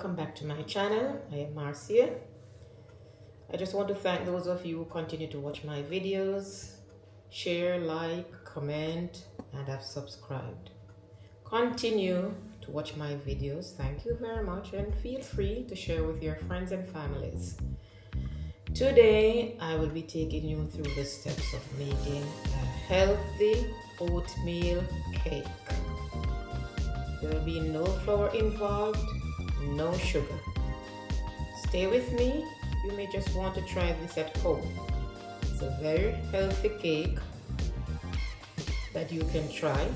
welcome back to my channel. I am Marcia. I just want to thank those of you who continue to watch my videos, share, like, comment, and have subscribed. Continue to watch my videos. Thank you very much, and feel free to share with your friends and families. Today I will be taking you through the steps of making a healthy oatmeal cake. There will be no flour involved, no sugar. Stay with me. You may just want to try this at home. It's a very healthy cake that you can try,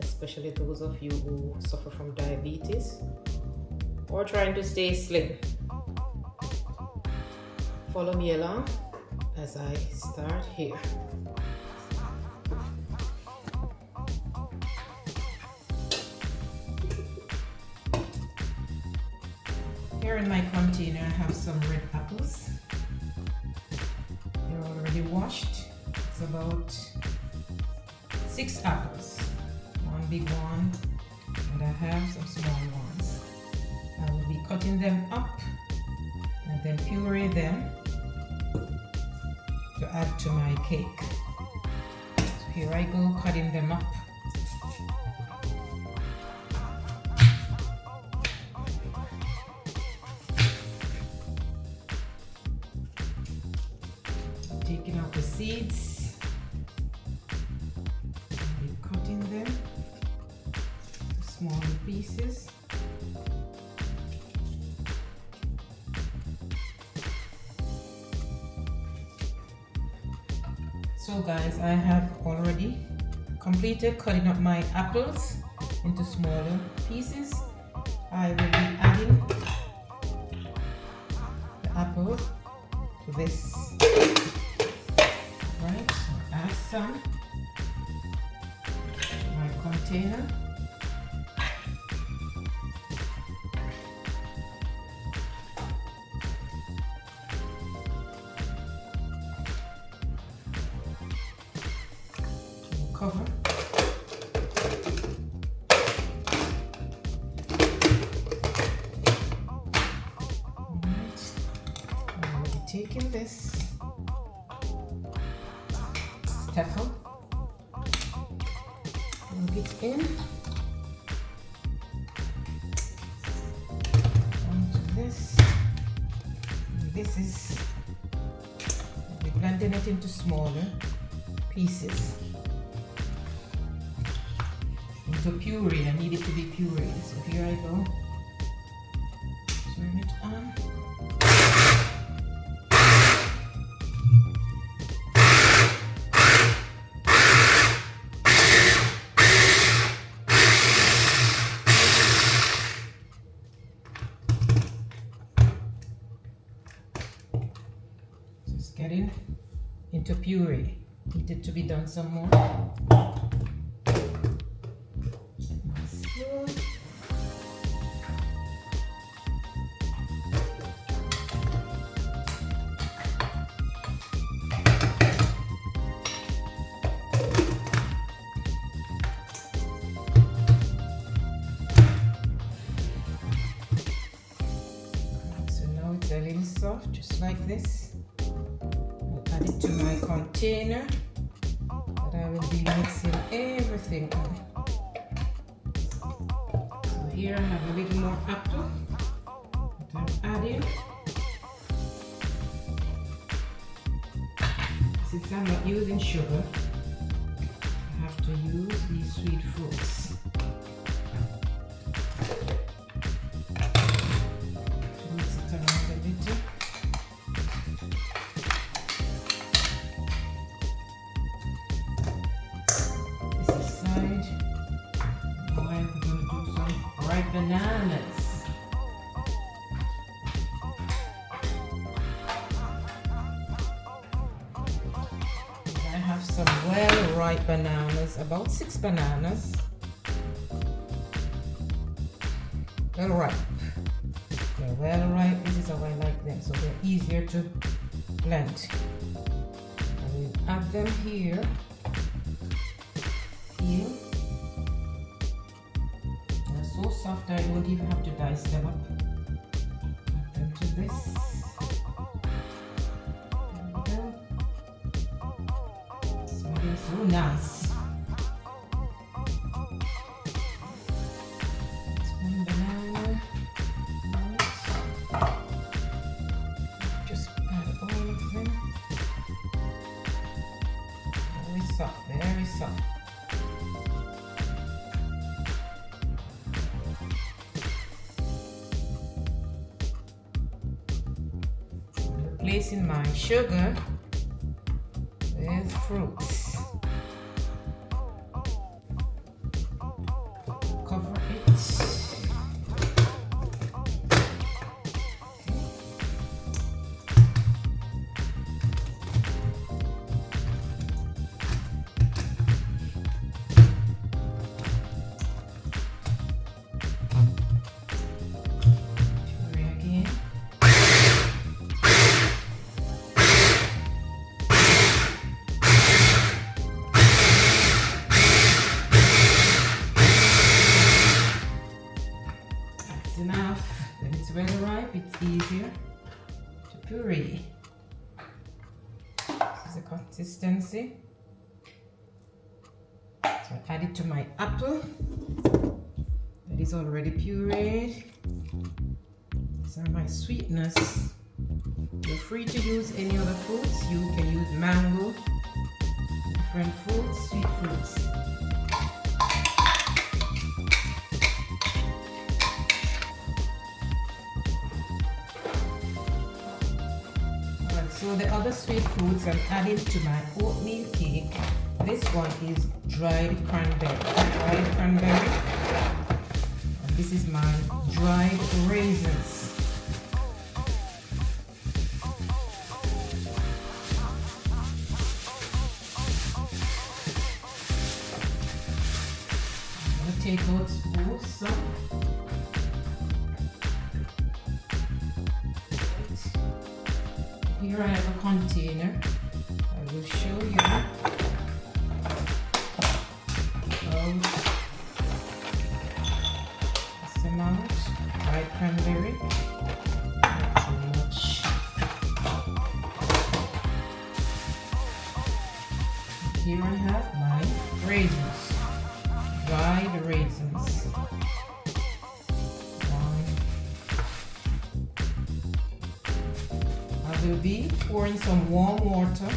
especially those of you who suffer from diabetes or trying to stay slim. Follow me along as I start here. Here in my container I have some red apples. They're already washed. It's about 6 apples. One big one, and I have some small ones. I will be cutting them up and then puree them to add to my cake. So here I go, cutting them up. Taking out the seeds and cutting them to smaller pieces. So guys, I have already completed cutting up my apples into smaller pieces. I will be adding the apple to this. Right, so add some to my container. Cover. Alright, I will be taking this staffel, plug it in onto this. And this is, I'll be blending it into smaller pieces. Into puree. I need it to be pureed. So here I go. Turn it on. Just getting into puree. Need it to be done some more. A little soft, just like this. I'll add it to my container that I will be mixing everything in. So here I have a little more apple that I'm adding. Since I'm not using sugar, I have to use these sweet fruits. Bananas. I have some well-ripe bananas, about 6 bananas. Well-ripe. They're well-ripe. This is how I like them, so they're easier to blend. I will add them here. So soft I don't even have to dice them up. this. There we go. Smelling so nice. That's one banana. Right. Just add all of them. Very soft, very soft. Replacing my sugar with fruits. Cover it. Enough. When it's well ripe, it's easier to puree. This is the consistency. So I add it to my apple that is already pureed. These are my sweetness. You're free to use any other fruits. You can use mango, different fruits, sweet fruits. So the other sweet fruits I'm adding to my oatmeal cake. This one is dried cranberry. And this is my dried raisins. I'm going to take out wholesome. Here I have a container. I will show you how this amount. Dried cranberry, not too much. Here I have my raisins, dried raisins. Will be pouring some warm water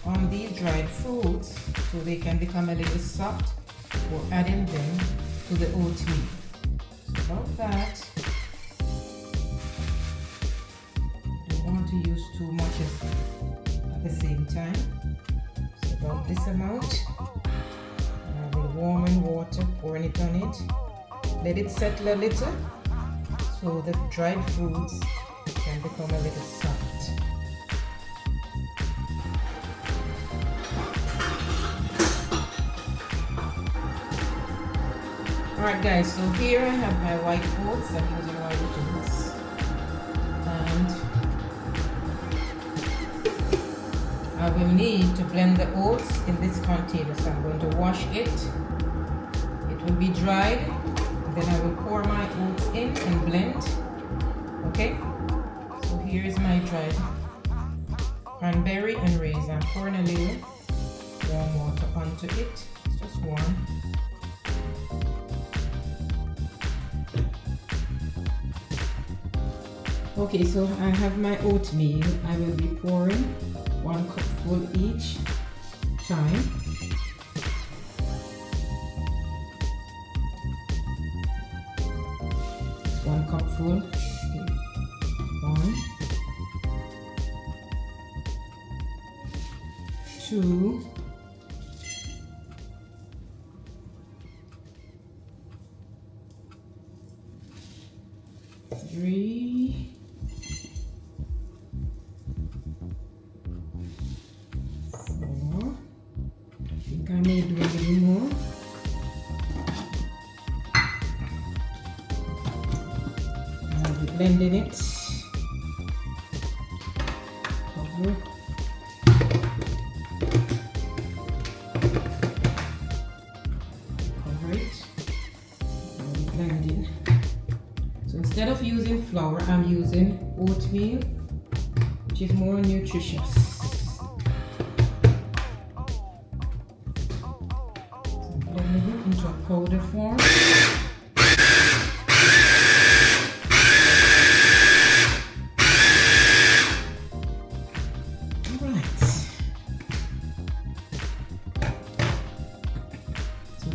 on these dried fruits so they can become a little soft before adding them to the oatmeal. So about that. Don't want to use too much at the same time. So about this amount. I will warm in water, pouring it on it. Let it settle a little so the dried fruits can become a little soft. Alright guys, so here I have my white oats. I'm using white oats. And I will need to blend the oats in this container. So I'm going to wash it. It will be dried. Then I will pour my oats in and blend. Okay? Here is my dried cranberry and raisin. I'm pouring a little warm water onto it. It's just warm. Okay, so I have my oatmeal. I will be pouring 1 cupful each time. It's 1 cupful. 1, 2, 3, 4. I think I may do a little more. I'll be blending it. Cover. instead of using flour, I'm using oatmeal, which is more nutritious. So blend it into a powder form.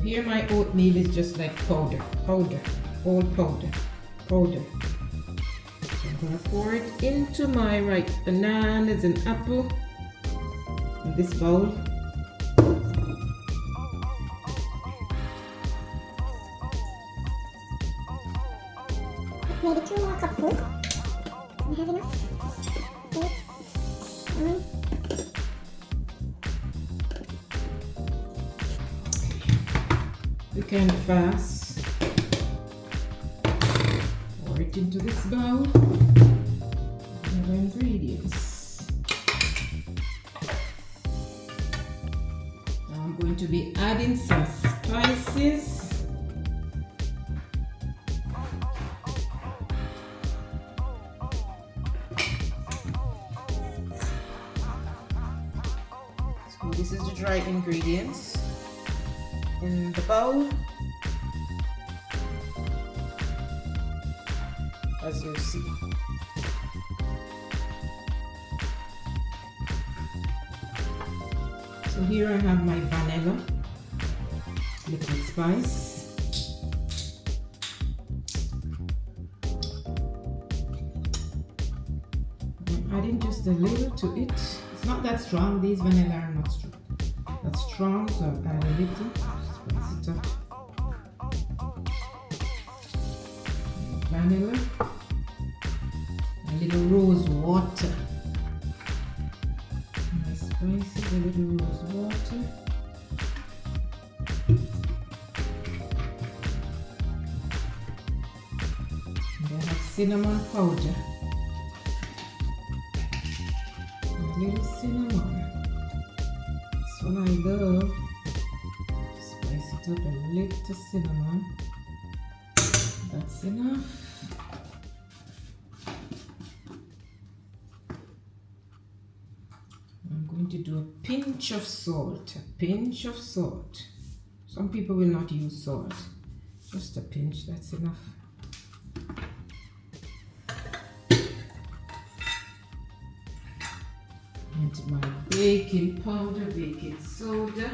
Here my oatmeal is just like powder, all powder. So I'm gonna pour it into my bananas and apple in this bowl. Maybe 2 more cupfuls. Do we have enough? We can fast pour it into this bowl. Other ingredients. Now I'm going to be adding some spices. So this is the dry ingredients in the bowl, as you see. So here I have my vanilla liquid spice, I'm adding just a little to it. It's not that strong, these vanilla are not that strong, so I'll add a little. Spice it up. Vanilla, a little rose water. My spices, a little rose water. And I have cinnamon powder. A little cinnamon. This one I love. Spice it up, a little cinnamon. That's enough. I'm going to do a pinch of salt. A pinch of salt. Some people will not use salt. Just a pinch, that's enough. And my baking powder, baking soda.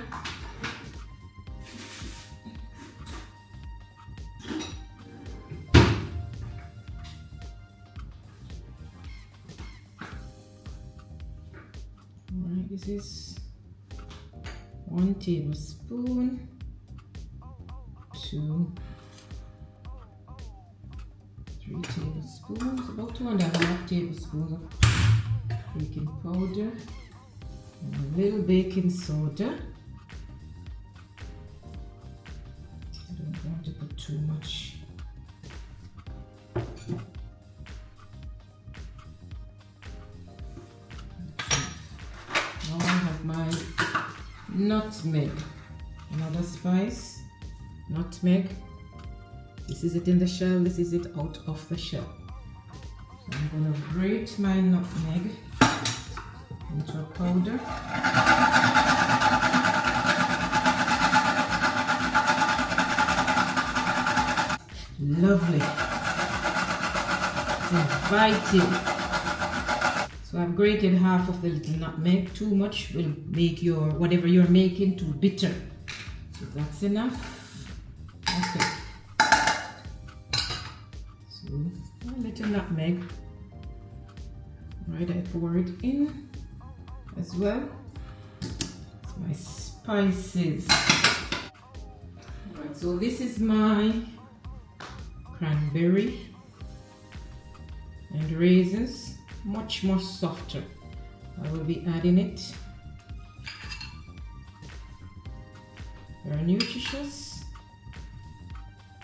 Alright, this is 1 tablespoon, 2, 3 tablespoons, about 2.5 tablespoons of baking powder, and a little baking soda. I don't want to put too much. Now I have my nutmeg, another spice, nutmeg. This is it in the shell, this is it out of the shell. So I'm going to grate my nutmeg into a powder. Lovely. It's inviting. So I've grated half of the little nutmeg. Too much will make your whatever you're making too bitter. So that's enough. Okay. So a little nutmeg. Right, I pour it in as well. It's my spices. Alright, so this is my cranberry and raisins, much more softer. I will be adding it. They're nutritious,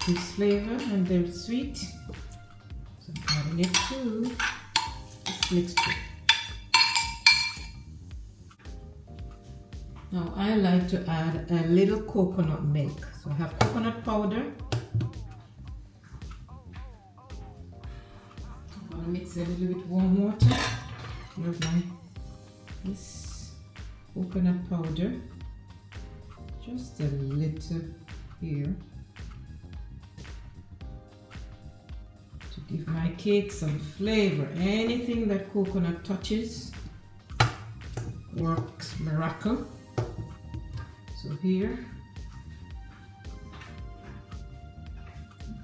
gives flavor, and they're sweet. So I'm adding it to this mixture. Now I like to add a little coconut milk. So I have coconut powder. to mix a little bit warm water with this coconut powder. Just a little here to give my cake some flavor. Anything that coconut touches works miracle. So here,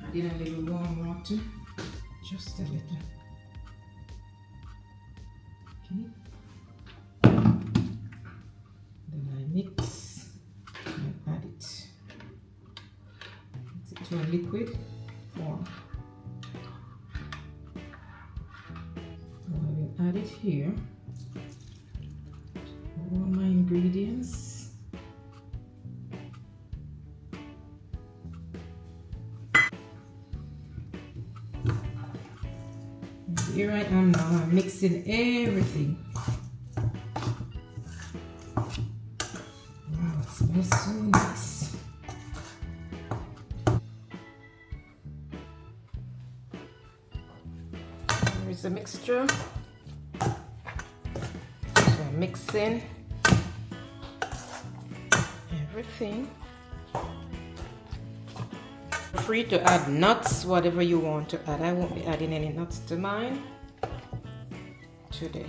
add in a little warm water, just a little. Okay. Then I mix and add it. Mix it to a liquid form. So I will add it here. All my ingredients. Here I am now, I'm mixing everything. Wow, it smells so nice. Here's the mixture. So I'm mixing everything. Free to add nuts, whatever you want to add. I won't be adding any nuts to mine today.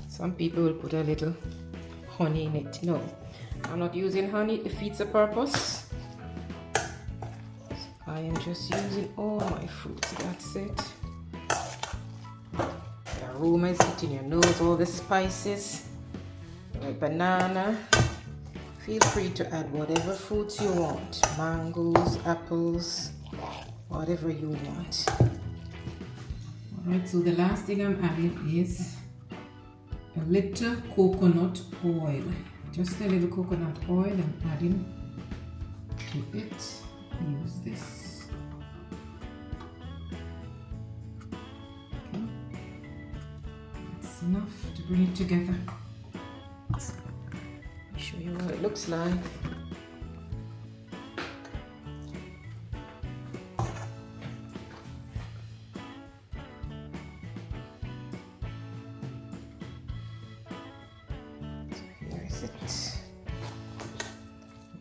Some people will put a little honey in it. No, I'm not using honey. It defeats the purpose. I am just using all my fruits. That's it. Aroma is hitting your nose, all the spices like banana. Feel free to add whatever fruits you want, mangoes, apples, whatever you want. Alright, so the last thing I'm adding is a little coconut oil, just a little coconut oil. I'm adding to it. Use this. Enough to bring it together. I'll show you what it looks like. Here is it.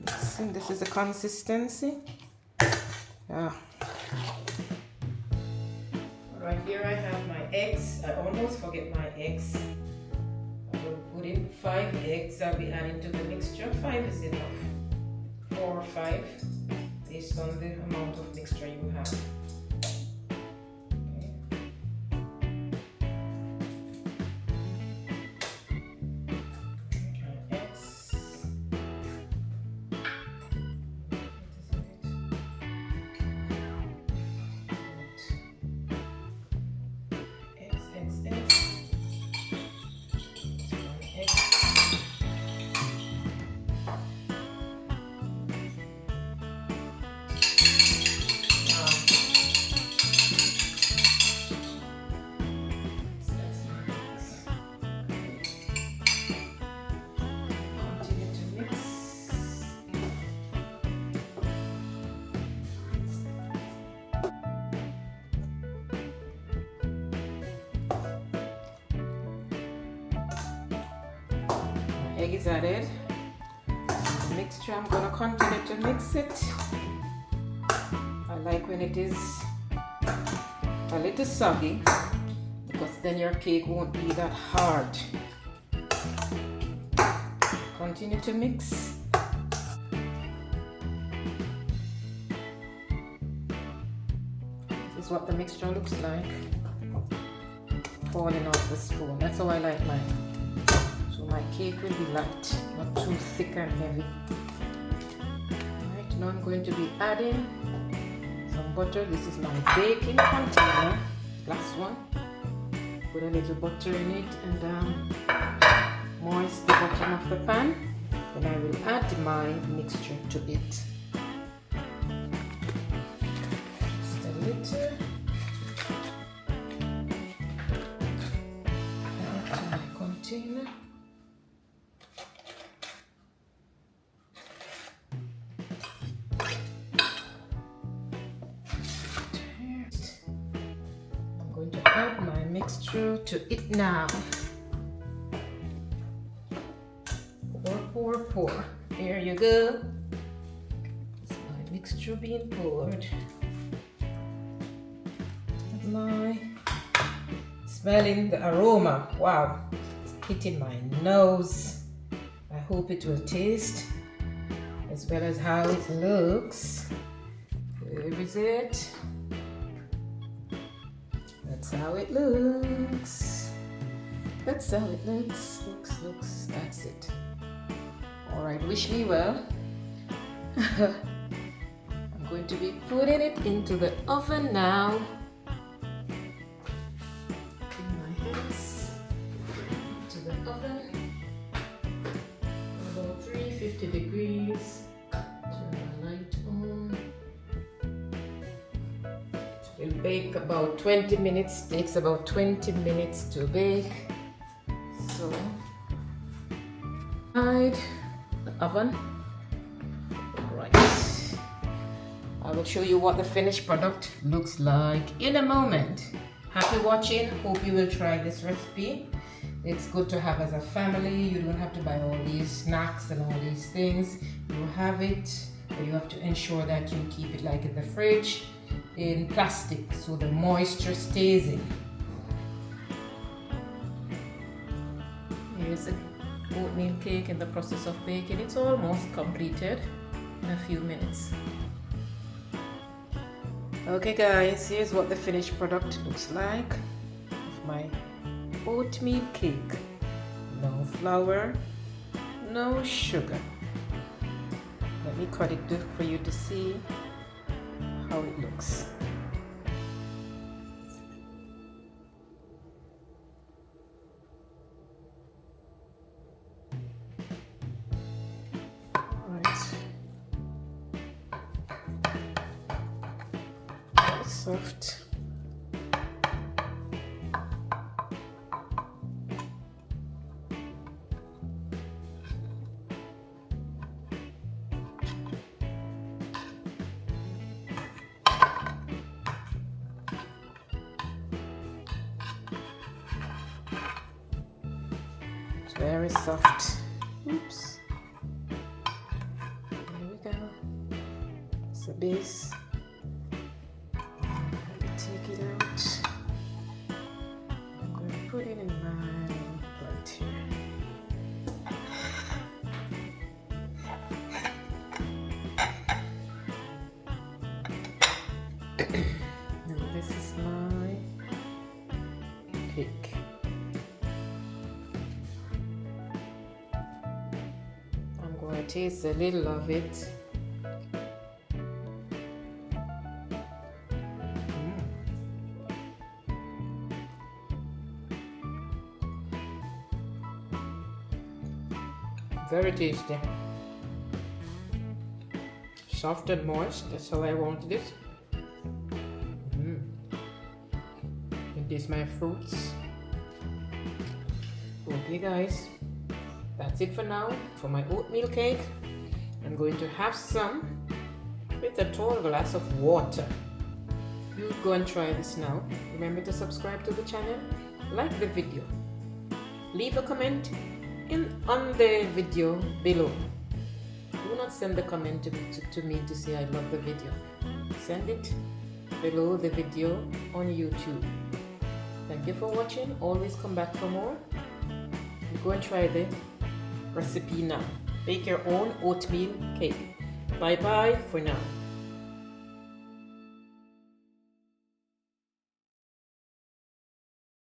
Mixing. This is the consistency. Right here I have my eggs. I almost forget my eggs. I will put in 5 eggs. I'll be adding to the mixture. 5 is enough. 4 or 5 based on the amount of mixture you have. Okay. Eggs. Egg is added. The mixture, I'm going to continue to mix it. I like when it is a little soggy because then your cake won't be that hard. Continue to mix. This is what the mixture looks like. Falling off the spoon. That's how I like mine. So my cake will be light, not too thick and heavy. Alright, now I'm going to be adding some butter. This is my baking container, glass one. Put a little butter in it and moist the bottom of the pan. Then I will add my mixture to it. Just a little. Add to my container. mixture to it now. Pour, pour, pour. Here you go. It's my mixture being poured. My smelling the aroma. Wow, it's hitting my nose. I hope it will taste as well as how it looks. There is it. That's how it looks. That's how it looks. Looks. That's it. All right, wish me well. I'm going to be putting it into the oven now. Put my hands into the oven. About 350 degrees. Turn the light on. It will bake about 20 minutes. Takes about 20 minutes to bake. So, hide the oven. Right. I will show you what the finished product looks like in a moment. Happy watching. Hope you will try this recipe. It's good to have as a family. You don't have to buy all these snacks and all these things. You have it, but you have to ensure that you keep it like in the fridge in plastic so the moisture stays in. Here's the oatmeal cake in the process of baking. It's almost completed in a few minutes. Okay guys, here's what the finished product looks like of my oatmeal cake. No flour, no sugar. Let me cut it for you to see how it looks. Soft. It's very soft. Oops. There we go. It's the base. Put it in my plate here. Now this is my cake. I'm going to taste a little of it. Very tasty. Soft and moist, that's how I wanted it. And these my fruits. Okay guys, that's it for now for my oatmeal cake. I'm going to have some with a tall glass of water. You go and try this now. Remember to subscribe to the channel, like the video, leave a comment on the video below. Do not send the comment to me to say I love the video. Send it below the video on YouTube. Thank you for watching. Always come back for more. Go and try the recipe now. Bake your own oatmeal cake. Bye bye for now.